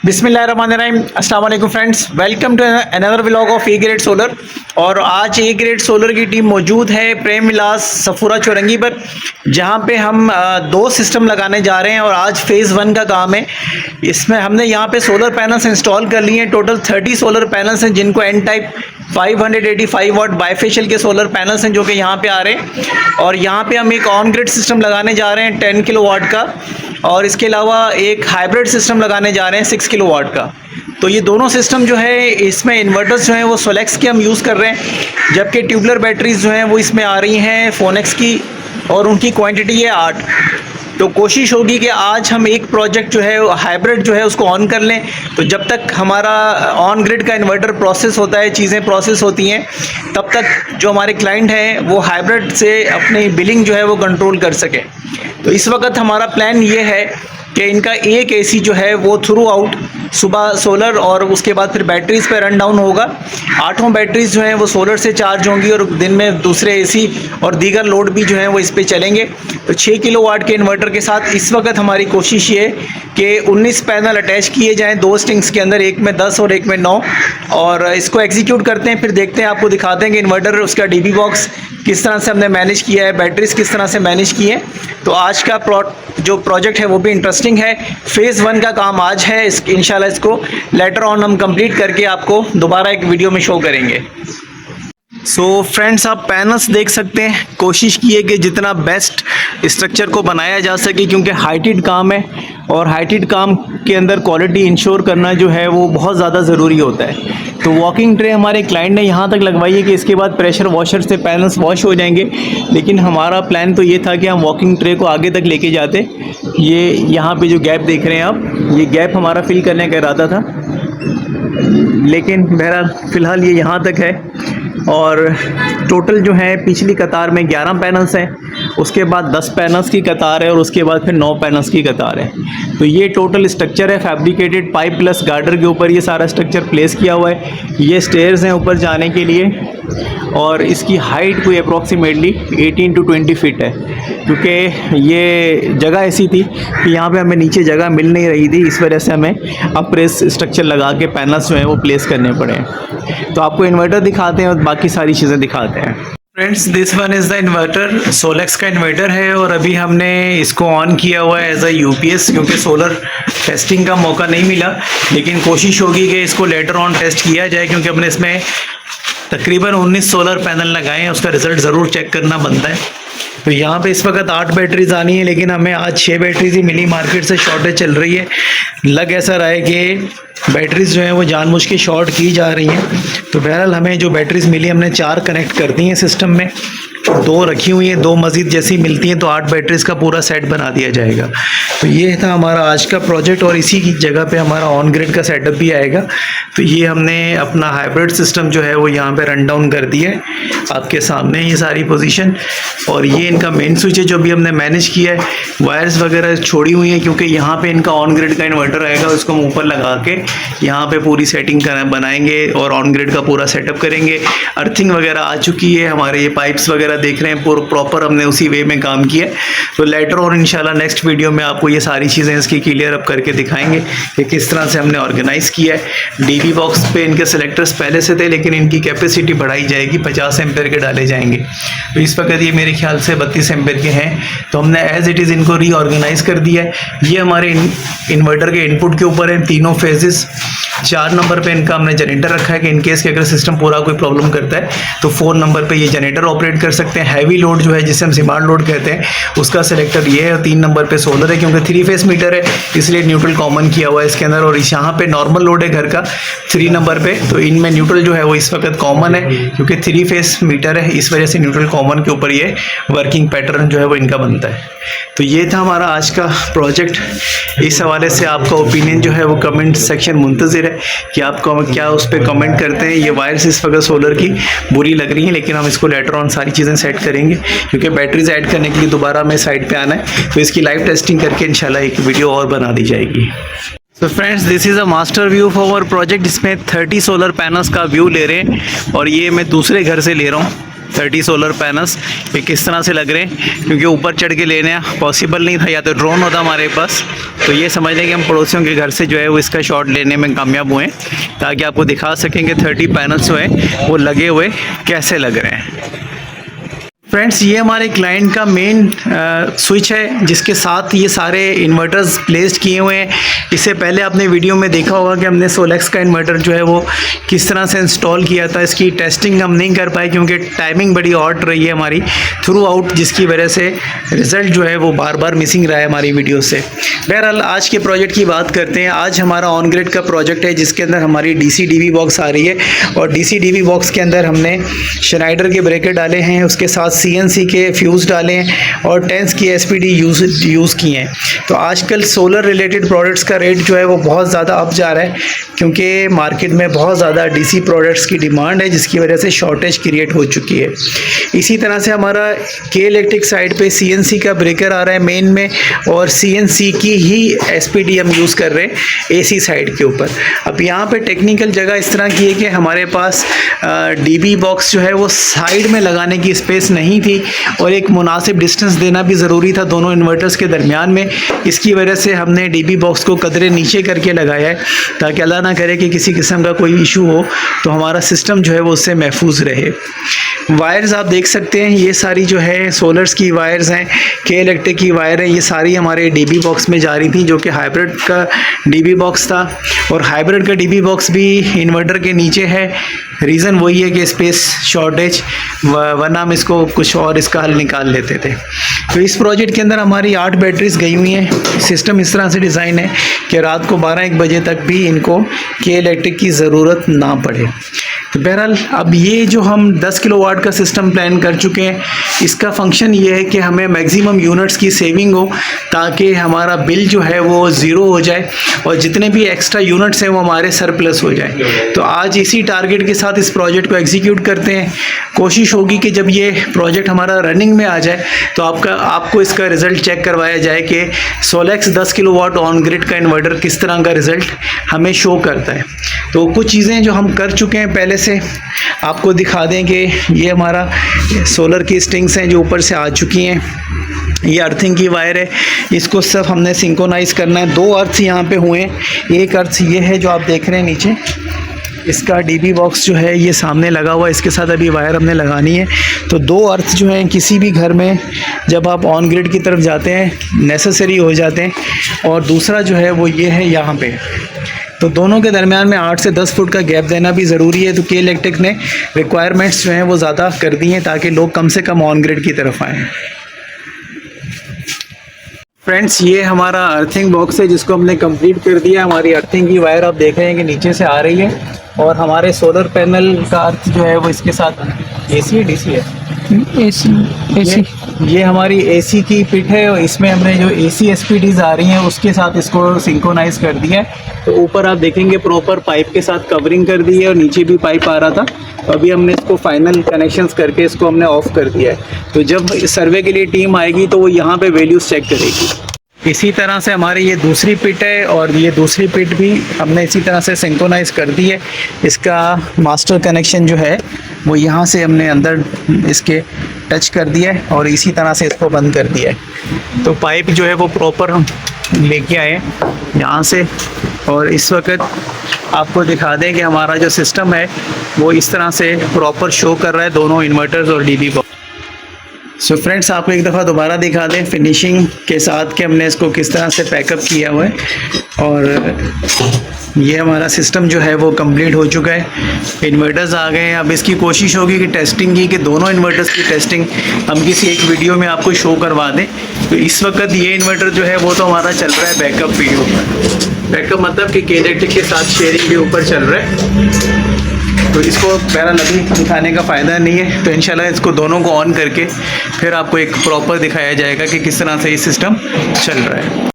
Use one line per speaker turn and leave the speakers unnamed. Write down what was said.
बिस्मिल्लाहिर्रहमानिर्रहीम, अस्सलाम वालेकुम friends, welcome to another vlog of A grade solar. और आज ए ग्रेड सोलर की टीम मौजूद है प्रेम विलास सफूरा चौरंगी पर, जहां पे हम दो सिस्टम लगाने जा रहे हैं और आज फेज़ 1 का काम है। इसमें हमने यहां पे सोलर पैनल्स इंस्टॉल कर लिए हैं। टोटल 30 सोलर पैनल्स हैं, जिनको एन टाइप 585 वाट बाईफेशियल के सोलर पैनल्स हैं जो कि यहाँ पे आ रहे हैं। और यहाँ पे हम एक ऑन ग्रिड सिस्टम लगाने जा रहे हैं 10 किलो वाट का, और इसके अलावा एक हाइब्रिड सिस्टम लगाने जा रहे हैं 6 किलो वाट का। तो ये दोनों सिस्टम जो है, इसमें इन्वर्टर्स जो हैं वो सोलेक्स के हम यूज़ कर रहे हैं, जबकि ट्यूबलर बैटरीज जो हैं वो इसमें आ रही हैं फोनेक्स की, और उनकी क्वांटिटी है 8। तो कोशिश होगी कि आज हम एक प्रोजेक्ट जो है हाइब्रिड जो है उसको ऑन कर लें। तो जब तक हमारा ऑन ग्रिड का इन्वर्टर प्रोसेस होता है, चीज़ें प्रोसेस होती हैं, तब तक जो हमारे क्लाइंट हैं वो हाइब्रिड से अपनी बिलिंग जो है वो कंट्रोल कर सके। तो इस वक्त हमारा प्लान ये है कि इनका एक एसी जो है वो थ्रू आउट सुबह सोलर और उसके बाद फिर बैटरीज़ पे रन डाउन होगा। 8 बैटरीज जो हैं वो सोलर से चार्ज होंगी, और दिन में दूसरे एसी और दीगर लोड भी जो हैं वो इस पे चलेंगे। तो 6 किलो वाट के इन्वर्टर के साथ इस वक्त हमारी कोशिश ये है कि 19 पैनल अटैच किए जाएँ 2 स्ट्रिंग्स के अंदर, एक में 10 और एक में 9, और इसको एग्जीक्यूट करते हैं। फिर देखते हैं, आपको दिखाते हैं कि इन्वर्टर उसका डीबी बॉक्स किस तरह से हमने मैनेज किया है, बैटरीज किस तरह से मैनेज की है। तो आज का जो प्रोजेक्ट है वो भी इंटरेस्टिंग है। फेज़ 1 का काम आज है, इंशाल्लाह इसको लेटर ऑन हम कंप्लीट करके आपको दोबारा एक वीडियो में शो करेंगे। सो फ्रेंड्स, आप पैनल्स देख सकते हैं। कोशिश की है कि जितना बेस्ट स्ट्रक्चर को बनाया जा सके, क्योंकि हाइटेड काम है और हाइटेड काम के अंदर क्वालिटी इंश्योर करना जो है वो बहुत ज़्यादा ज़रूरी होता है। तो वॉकिंग ट्रे हमारे क्लाइंट ने यहाँ तक लगवाई है कि इसके बाद प्रेशर वॉशर से पैनल्स वॉश हो जाएंगे, लेकिन हमारा प्लान तो ये था कि हम वॉकिंग ट्रे को आगे तक लेके जाते। ये यहाँ पे जो गैप देख रहे हैं आप, ये गैप हमारा फिल करने का इरादा था, लेकिन बहरहाल फ़िलहाल ये यहाँ तक है। और टोटल जो है पिछली कतार में 11 पैनल्स हैं, उसके बाद 10 पैनल्स की कतार है, और उसके बाद फिर 9 पैनल्स की कतार है। तो ये टोटल स्ट्रक्चर है। फैब्रिकेटेड पाइप प्लस गार्डर के ऊपर ये सारा स्ट्रक्चर प्लेस किया हुआ है। ये स्टेयर्स हैं ऊपर जाने के लिए, और इसकी हाइट कोई अप्रॉक्सीमेटली 18 to 20 फीट है, क्योंकि ये जगह ऐसी थी कि यहाँ पे हमें नीचे जगह मिल नहीं रही थी, इस वजह से हमें अप्रेस स्ट्रक्चर लगा के पैनल्स जो हैं वो प्लेस करने पड़े। तो आपको इन्वर्टर दिखाते हैं और बाकी सारी चीज़ें दिखाते हैं। Friends, this one is the inverter, Solex का इन्वर्टर है, और अभी हमने इसको ऑन किया हुआ है एज अ यूपीएस, क्योंकि सोलर टेस्टिंग का मौका नहीं मिला। लेकिन कोशिश होगी कि इसको लेटर ऑन टेस्ट किया जाए, क्योंकि हमने इसमें तकरीबन 19 सोलर पैनल लगाए हैं, उसका रिज़ल्ट ज़रूर चेक करना बनता है। तो यहाँ पे इस वक्त 8 बैटरीज आनी है, लेकिन हमें आज 6 बैटरीज ही मिली, मार्केट से शॉर्टेज चल रही है। लग ऐसा रहा है कि बैटरीज जो हैं वो जानबूझ के शॉर्ट की जा रही हैं। तो बहरहाल हमें जो बैटरीज मिली, हमने 4 कनेक्ट कर दी हैं सिस्टम में, 2 रखी हुई हैं, 2 मज़ीद जैसी मिलती हैं तो 8 बैटरीज का पूरा सेट बना दिया जाएगा। तो ये था हमारा आज का प्रोजेक्ट, और इसी की जगह पे हमारा ऑन ग्रिड का सेटअप भी आएगा। तो ये हमने अपना हाइब्रिड सिस्टम जो है वो यहाँ पे रन डाउन कर दिया है, आपके सामने ये सारी पोजीशन। और ये इनका मेन स्विच है जो भी हमने मैनेज किया है। वायर्स वगैरह छोड़ी हुई हैं, क्योंकि यहाँ पे इनका ऑन ग्रिड का इन्वर्टर आएगा, उसको हम ऊपर लगा के यहाँ पे पूरी सेटिंग बनाएंगे और ऑन ग्रिड का पूरा सेटअप करेंगे। अर्थिंग वगैरह आ चुकी है, हमारे ये पाइप्स वगैरह देख रहे हैं, प्रॉपर हमने उसी वे में काम किया। तो लेटर और इंशाल्लाह नेक्स्ट वीडियो में आपको ये सारी चीज़ें इसकी क्लियर अप करके दिखाएंगे कि किस तरह से हमने ऑर्गेनाइज़ किया है। डीबी बॉक्स पे इनके सेलेक्टर्स पहले से थे, लेकिन इनकी कैपेसिटी बढ़ाई जाएगी, 50 एम्पेयर के डाले जाएंगे। तो इस वक्त ये मेरे ख्याल से 32 एम्पेयर के हैं, तो हमने एज इट इज़ इनको रीऑर्गेनाइज़ कर दिया है। ये हमारे इन्वर्टर के इनपुट के ऊपर है, तीनों फेजेस। 4 नंबर पे इनका हमने जनरेटर रखा है कि इनकेस के अगर सिस्टम पूरा कोई प्रॉब्लम करता है तो 4 नंबर पे ये जनरेटर ऑपरेट कर सकते हैं। हैवी लोड जो है, जिसे हम डिमांड लोड कहते हैं, उसका सिलेक्टर ये है, और 3 नंबर पे सोलर है, क्योंकि 3 फेस मीटर है इसलिए न्यूट्रल कॉमन किया हुआ है इसके अंदर। और यहाँ पे नॉर्मल लोड है घर का 3 नंबर पे, तो इनमें न्यूट्रल जो है वो इस वक्त कॉमन है, क्योंकि 3 फेस मीटर है, इस वजह से न्यूट्रल कॉमन के ऊपर ये वर्किंग पैटर्न जो है वो इनका बनता है। तो ये था हमारा आज का प्रोजेक्ट। इस हवाले से आपका ओपिनियन जो है वो कमेंट सेक्शन मुंतज़िर है कि आप क्या उस पर कमेंट करते हैं। ये वायर्स इस वक्त सोलर की बुरी लग रही हैं, लेकिन हम इसको लेटर ऑन सारी चीज़ें सेट करेंगे, क्योंकि बैटरीज ऐड करने के लिए दोबारा हमें साइट पे आना है। तो इसकी लाइव टेस्टिंग करके इंशाल्लाह एक वीडियो और बना दी जाएगी। तो friends, this is a master view for our project. इसमें 30 सोलर पैनल्स का व्यू ले रहे हैं, और ये मैं दूसरे घर से ले रहा हूँ। 30 सोलर पैनल्स ये किस तरह से लग रहे हैं, क्योंकि ऊपर चढ़ के लेना पॉसिबल नहीं था, या तो ड्रोन होता हमारे पास। तो ये समझ लें कि हम पड़ोसियों के घर से जो है वो इसका शॉट लेने में कामयाब हुए, ताकि आपको दिखा सकें कि 30 पैनल्स जो हैं वो लगे हुए कैसे लग रहे हैं। फ्रेंड्स, ये हमारे क्लाइंट का मेन स्विच है, जिसके साथ ये सारे इन्वर्टर्स प्लेस्ड किए हुए हैं। इससे पहले आपने वीडियो में देखा होगा कि हमने सोलेक्स का इन्वर्टर जो है वो किस तरह से इंस्टॉल किया था। इसकी टेस्टिंग हम नहीं कर पाए क्योंकि टाइमिंग बड़ी ऑड रही है हमारी थ्रू आउट, जिसकी वजह से रिज़ल्ट जो है वो बार बार मिसिंग रहा है हमारी वीडियो से। बहरहाल आज के प्रोजेक्ट की बात करते हैं। आज हमारा ऑन ग्रिड का प्रोजेक्ट है, जिसके अंदर हमारी DC DB बॉक्स आ रही है, और DC DB बॉक्स के अंदर हमने श्नाइडर के ब्रेकर डाले हैं, उसके साथ CNC के फ्यूज़ डाले हैं और 10 की SPD यूज़ किए हैं। तो आजकल सोलर रिलेटेड प्रोडक्ट्स का रेट जो है वो बहुत ज़्यादा अप जा रहा है, क्योंकि मार्केट में बहुत ज़्यादा DC प्रोडक्ट्स की डिमांड है, जिसकी वजह से शॉर्टेज क्रिएट हो चुकी है। इसी तरह से हमारा के इलेक्ट्रिक साइड पे CNC का ब्रेकर आ रहा है मेन में, और CNC की ही SPD हम यूज़ कर रहे हैं AC साइड के ऊपर। अब यहाँ पे टेक्निकल जगह इस तरह की है कि हमारे पास DB बॉक्स जो है वो साइड में लगाने की स्पेस नहीं थी, और एक मुनासिब डिस्टेंस देना भी ज़रूरी था दोनों इन्वर्टर्स के दरमियान में। इसकी वजह से हमने DB बॉक्स को कदरे नीचे करके लगाया है, ताकि अल्लाह ना करे कि किसी किस्म का कोई इशू हो तो हमारा सिस्टम जो है वो उससे महफूज रहे। वायर्स आप देख सकते हैं, ये सारी जो है सोलर्स की वायर्स हैं, के इलेक्ट्रिक की वायर है, ये सारी हमारे DB बॉक्स में जा रही थी, जो कि हाइब्रिड का DB बॉक्स था। और हाइब्रिड का DB बॉक्स भी इन्वर्टर के नीचे है। रीज़न वही है कि स्पेस शॉर्टेज, वरना हम इसको कुछ और इसका हल निकाल लेते थे। तो इस प्रोजेक्ट के अंदर हमारी 8 बैटरीज गई हुई हैं। सिस्टम इस तरह से डिज़ाइन है कि रात को 12-1 बजे तक भी इनको के इलेक्ट्रिक की ज़रूरत ना पड़े। तो बहरहाल अब ये जो हम 10 किलोवाट का सिस्टम प्लान कर चुके हैं, इसका फंक्शन ये है कि हमें मैक्सिमम यूनिट्स की सेविंग हो, ताकि हमारा बिल जो है वो ज़ीरो हो जाए और जितने भी एक्स्ट्रा यूनिट्स हैं वो हमारे सरप्लस हो जाए। तो आज इसी टारगेट के साथ इस प्रोजेक्ट को एग्जीक्यूट करते हैं। कोशिश होगी कि जब ये प्रोजेक्ट हमारा रनिंग में आ जाए तो आपको इसका रिज़ल्ट चेक करवाया जाए कि सोलेक्स 10 किलोवाट ऑन ग्रिड का इन्वर्टर किस तरह का रिज़ल्ट हमें शो करता है। तो कुछ चीज़ें जो हम कर चुके हैं पहले से आपको दिखा दें कि ये हमारा सोलर की स्ट्रिंग्स हैं जो ऊपर से आ चुकी हैं। ये अर्थिंग की वायर है, इसको सिर्फ हमने सिंक्रोनाइज़ करना है। 2 अर्थ यहाँ पे हुए हैं। एक अर्थ ये है जो आप देख रहे हैं नीचे, इसका DB बॉक्स जो है ये सामने लगा हुआ है, इसके साथ अभी वायर हमने लगानी है। तो 2 अर्थ जो हैं किसी भी घर में जब आप ऑन ग्रिड की तरफ जाते हैं नेसेसरी हो जाते हैं। और दूसरा जो है वो ये है यहाँ पे, तो दोनों के दरमियान में 8 से 10 फुट का गैप देना भी ज़रूरी है। तो के इलेक्ट्रिक ने रिक्वायरमेंट्स जो हैं वो ज़्यादा कर दी हैं, ताकि लोग कम से कम ऑन ग्रिड की तरफ आएँ। फ्रेंड्स, ये हमारा अर्थिंग बॉक्स है जिसको हमने कंप्लीट कर दिया। हमारी अर्थिंग की वायर आप देख रहे हैं कि नीचे से आ रही है, और हमारे सोलर पैनल का अर्थ जो है वो इसके साथ AC है DC है AC। ये हमारी AC की पिट है, और इसमें हमने जो AC SPDs आ रही हैं उसके साथ इसको सिंक्रोनाइज़ कर दिया है। तो ऊपर आप देखेंगे प्रॉपर पाइप के साथ कवरिंग कर दी है, और नीचे भी पाइप आ रहा था। तो अभी हमने इसको फाइनल कनेक्शंस करके इसको हमने ऑफ कर दिया है। तो जब सर्वे के लिए टीम आएगी तो वो यहाँ पे वैल्यूज़ चेक करेगी। इसी तरह से हमारी ये दूसरी पिट है, और ये दूसरी पिट भी हमने इसी तरह से सिंक्रोनाइज़ कर दी है। इसका मास्टर कनेक्शन जो है वो यहाँ से हमने अंदर इसके टच कर दिया है, और इसी तरह से इसको बंद कर दिया है। तो पाइप जो है वो प्रॉपर हम लेके आए यहाँ से, और इस वक्त आपको दिखा दें कि हमारा जो सिस्टम है वो इस तरह से प्रॉपर शो कर रहा है, दोनों इन्वर्टर्स और DB बॉक्स। सो फ्रेंड्स, आपको एक दफ़ा दोबारा दिखा दें फिनिशिंग के साथ कि हमने इसको किस तरह से पैकअप किया हुआ है। और ये हमारा सिस्टम जो है वो कंप्लीट हो चुका है। इन्वर्टर्स आ गए हैं। अब इसकी कोशिश होगी कि टेस्टिंग की, कि दोनों इन्वर्टर्स की टेस्टिंग हम किसी एक वीडियो में आपको शो करवा दें। तो इस वक्त ये इन्वर्टर जो है वो तो हमारा चल रहा है बैकअप वीडियो पर। बैकअप मतलब कि के इलेक्ट्रिक के साथ शेयरिंग के ऊपर चल रहा है। तो इसको बहरहाल अभी दिखाने का फ़ायदा नहीं है। तो इंशाल्लाह इसको दोनों को ऑन करके फिर आपको एक प्रॉपर दिखाया जाएगा कि किस तरह से ये सिस्टम चल रहा है।